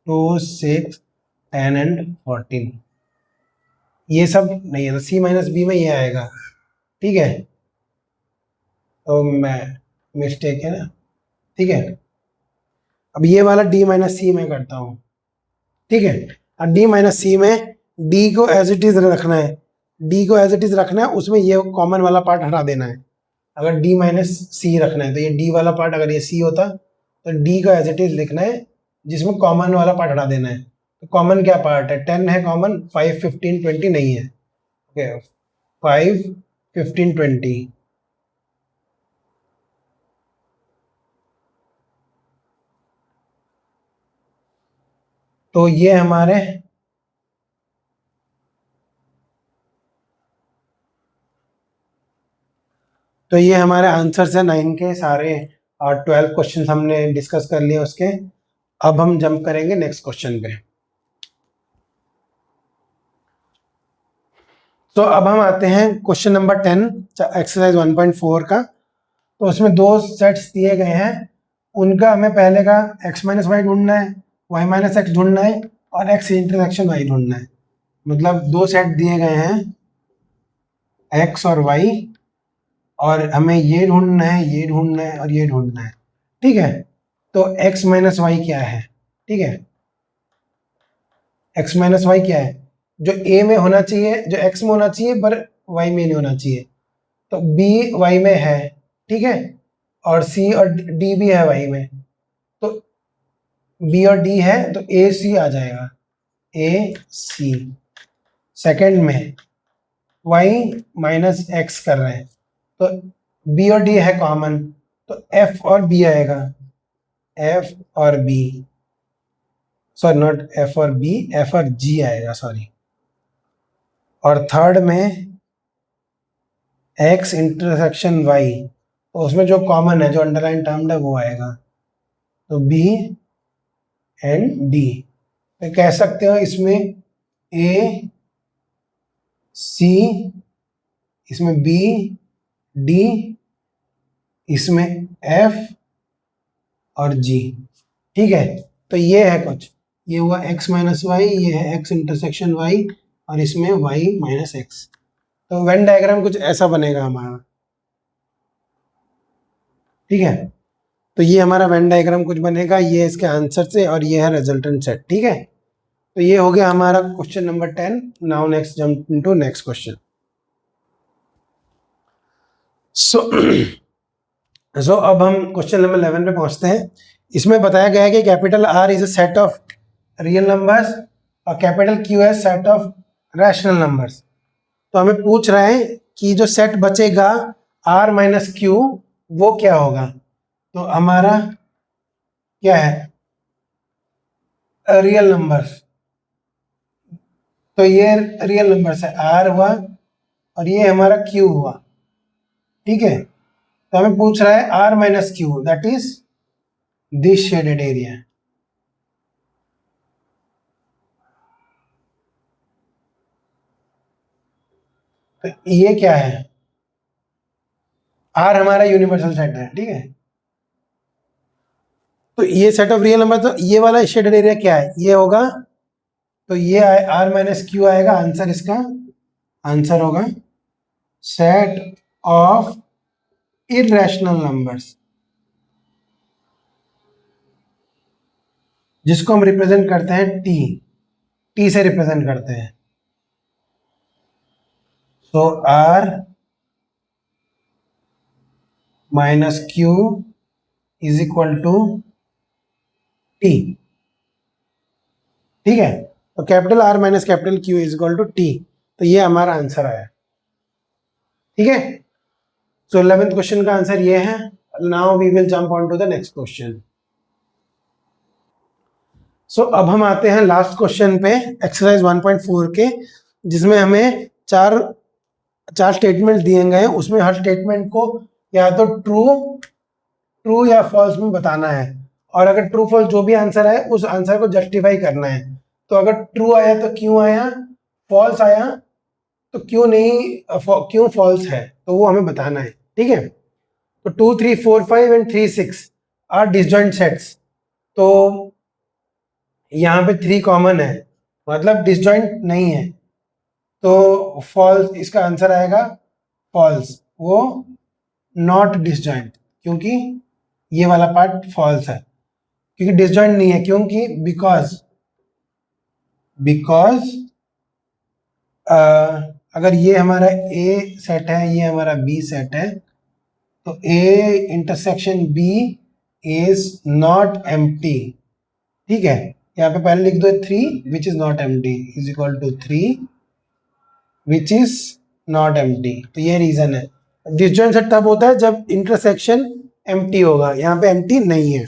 2 6 10 एंड 14, ये सब नहीं है, तो C माइनस बी में ये आएगा, ठीक है। तो मैं मिस्टेक है ना, ठीक है। अब ये वाला D माइनस सी में करता हूँ, ठीक है। अब D माइनस सी में D को एज इट इज रखना है, D को एज इट इज रखना है, उसमें ये कॉमन वाला पार्ट हटा देना है। अगर D माइनस सी रखना है तो ये D वाला पार्ट, अगर ये C होता तो D को एज इट इज लिखना है, जिसमें कॉमन वाला पार्ट हटा देना है। तो कॉमन क्या पार्ट है, 10 है कॉमन, 5 15 20 नहीं है, ओके, 5 15 20, तो ये हमारे आंसर्स है 9 के सारे, और 12 क्वेश्चन हमने डिस्कस कर लिए उसके। अब हम जंप करेंगे नेक्स्ट क्वेश्चन पे। तो अब हम आते हैं क्वेश्चन नंबर 10 एक्सरसाइज 1.4 का। तो उसमें दो सेट्स दिए गए हैं, उनका हमें पहले का x माइनस वाई ढूंढना है, y माइनस एक्स ढूंढना है, और x इंटरसेक्शन y ढूंढना है। मतलब दो सेट दिए गए हैं x और y, और हमें ये ढूंढना है, ये ढूंढना है, और ये ढूंढना है, ठीक है। तो x माइनस वाई क्या है, ठीक है, x माइनस वाई क्या है, जो a में होना चाहिए, जो x में होना चाहिए पर y में नहीं होना चाहिए, तो b y में है, ठीक है, और c और d भी है y में, तो b और d है तो a c आ जाएगा, a c। सेकंड में y माइनस एक्स कर रहे हैं, तो b और d है कॉमन, तो f और b आएगा, f और b, सॉरी नॉट f और b, f और g आएगा, सॉरी। और थर्ड में x इंटरसेक्शन y, तो उसमें जो कॉमन है, जो अंडरलाइन टर्म है वो आएगा, तो b एंड d। तो कह सकते हो इसमें a c, इसमें b d, इसमें f और g, ठीक है। तो ये है कुछ, ये हुआ x माइनस वाई, ये है x इंटरसेक्शन y, और इसमें y माइनस एक्स। तो वेन डायग्राम कुछ ऐसा बनेगा हमारा, ठीक है। तो ये हमारा वेन डायग्राम कुछ बनेगा, ये इसके आंसर से, और ये है रिजल्टेंट सेट, ठीक है। तो ये हो गया हमारा question number 10। Now next jump into next question. So अब हम क्वेश्चन नंबर 11 पे पहुंचते हैं। इसमें बताया गया है कि capital R is a set of real numbers और कैपिटल Q है सेट ऑफ रैशनल नंबर्स। तो हमें पूछ रहा है कि जो सेट बचेगा R माइनस क्यू वो क्या होगा। तो हमारा क्या है, रियल नंबर्स, तो ये रियल नंबर्स है, R हुआ और ये हमारा Q हुआ, ठीक है। तो हमें पूछ रहा है R minus Q, that is this shaded area. तो ये क्या है, R हमारा यूनिवर्सल सेट है, ठीक है। तो ये सेट ऑफ रियल नंबर, तो ये वाला शेडेड एरिया क्या है, ये होगा, तो ये R माइनस क्यू आएगा आंसर, इसका आंसर होगा सेट ऑफ इररेशनल नंबर्स, जिसको हम रिप्रेजेंट करते हैं टी से रिप्रेजेंट करते हैं। So R minus Q is equal to T, ठीक है। तो capital R minus capital Q is equal to T. तो ये हमारा आंसर आया। ठीक है, सो 11th क्वेश्चन का आंसर ये है। Now we will jump on to the next question. So अब हम आते हैं लास्ट क्वेश्चन पे, एक्सरसाइज 1.4 के, जिसमें हमें चार स्टेटमेंट दिए गए हैं। उसमें हर स्टेटमेंट को या तो ट्रू या फॉल्स में बताना है, और अगर ट्रू फॉल्स जो भी आंसर है उस आंसर को जस्टिफाई करना है। तो अगर ट्रू आया तो क्यों आया, फॉल्स आया तो क्यों नहीं, क्यों फॉल्स है, तो वो हमें बताना है। ठीक है, तो 2, 3, 4, 5 एंड 3, 6 आर डिसजॉइंट सेट्स। तो यहाँ पे 3 कॉमन है, मतलब डिसजॉइंट नहीं है, तो फॉल्स, इसका आंसर आएगा फॉल्स, वो नॉट डिसजॉइंट, क्योंकि ये वाला पार्ट फॉल्स है, क्योंकि डिसजॉइंट नहीं है, क्योंकि बिकॉज अगर ये हमारा ए सेट है, ये हमारा बी सेट है, तो A intersection B is not empty. ठीक है, यहाँ पे पहले लिख दो 3 which is not empty is equal to 3 which is not empty. तो ये रीजन है। डिसजॉइंट सेट तब होता है जब इंटरसेक्शन एम्प्टी होगा, यहाँ पे एम्प्टी नहीं है।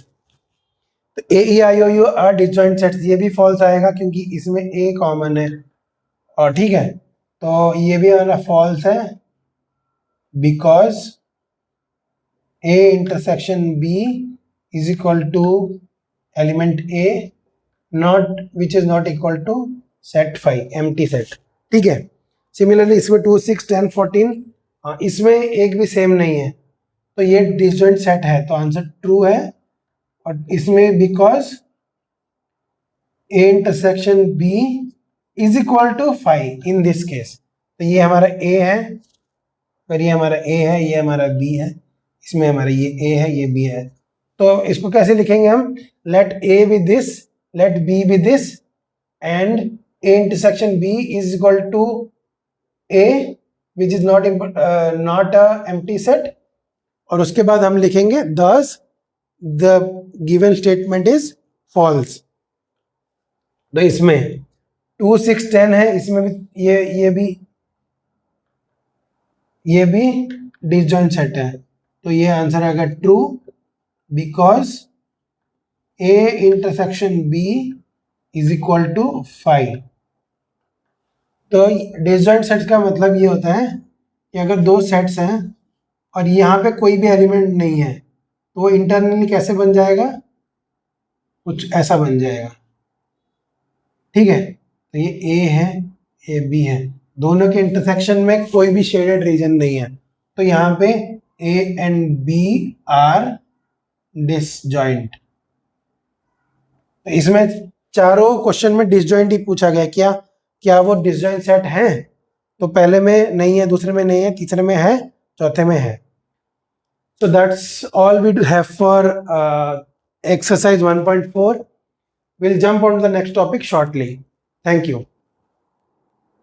तो ए ई आई ओ यू आर डिसजॉइंट सेट्स, ये भी फॉल्स आएगा क्योंकि इसमें ए कॉमन है। और ठीक है, तो ये भी हमारा फॉल्स है, because A intersection B is equal to element A not which is not equal to set 5 empty set. ठीक है, सिमिलरली इसमें 2, 6, 10, 14, इसमें एक भी सेम नहीं है, तो ये डिसजॉइंट सेट है, तो आंसर ट्रू है। और इसमें because A intersection B is equal to 5 in this case, तो ये हमारा ए है, और ये हमारा ए है, ये हमारा बी है, इसमें हमारा ये ए है, ये बी है। तो इसको कैसे लिखेंगे हम, let A with this, let B with this, and A intersection B is equal to A which is not a empty set, और उसके बाद हम लिखेंगे thus the given statement is false। तो इसमें 2, 6, 10 है, इसमें भी ये भी डिसजॉइंट सेट है, तो ये आंसर आएगा true, because A intersection B is equal to 5। तो डिसजॉइंट सेट का मतलब ये होता है कि अगर दो सेट्स हैं और यहाँ पे कोई भी एलिमेंट नहीं है, तो वो इंटरनली कैसे बन जाएगा, कुछ ऐसा बन जाएगा। ठीक है, तो ये ए है, ये बी है, दोनों के इंटरसेक्शन में कोई भी शेडेड रीजन नहीं है, तो यहाँ पे A and B are disjoint. तो इसमें चारों क्वेश्चन में डिसजॉइंट ही पूछा गया, क्या वो डिसजॉइंट सेट है, तो पहले में नहीं है, दूसरे में नहीं है, तीसरे में है, चौथे में है। So that's all we have for exercise 1.4. We'll jump on to the next topic shortly. Thank you.